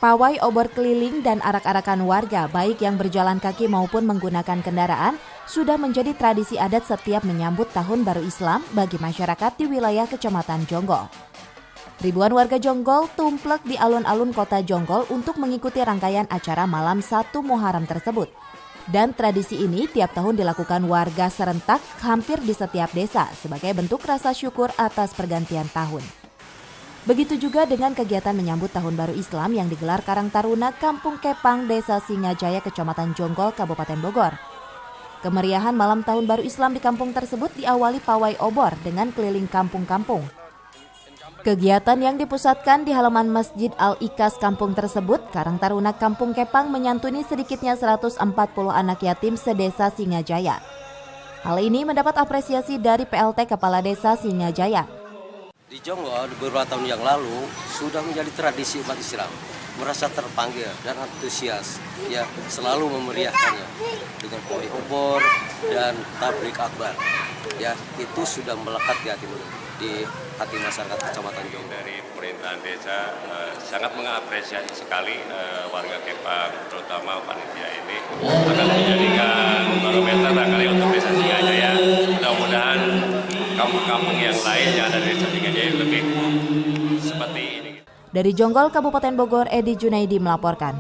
Pawai obor keliling dan arak-arakan warga, baik yang berjalan kaki maupun menggunakan kendaraan, sudah menjadi tradisi adat setiap menyambut Tahun Baru Islam bagi masyarakat di wilayah Kecamatan Jonggol. Ribuan warga Jonggol tumplek di alun-alun kota Jonggol untuk mengikuti rangkaian acara malam 1 Muharram tersebut. Dan tradisi ini tiap tahun dilakukan warga serentak hampir di setiap desa sebagai bentuk rasa syukur atas pergantian tahun. Begitu juga dengan kegiatan menyambut Tahun Baru Islam yang digelar Karang Taruna Kampung Kepang, Desa Singajaya, Kecamatan Jonggol, Kabupaten Bogor. Kemeriahan malam Tahun Baru Islam di kampung tersebut diawali pawai obor dengan keliling kampung-kampung. Kegiatan yang dipusatkan di halaman Masjid Al-Ikas kampung tersebut, Karang Taruna Kampung Kepang menyantuni sedikitnya 140 anak yatim sedesa Singajaya. Hal ini mendapat apresiasi dari PLT Kepala Desa Singajaya. Di Jonggol beberapa tahun yang lalu sudah menjadi tradisi umat Islam, merasa terpanggil dan antusias, ya selalu memeriahkannya dengan pawai obor dan tablik akbar. Ya itu sudah melekat di hati masyarakat Kecamatan Jonggol. Dari pemerintahan desa sangat mengapresiasi sekali warga Kepang, terutama panitia ini akan menjadikan barometer kali untuk desa Singajaya. Mudah-mudahan kampung-kampung yang lain yang ada di desa Singajaya lebih seperti ini. Dari Jonggol, Kabupaten Bogor, Edi Junaidi melaporkan.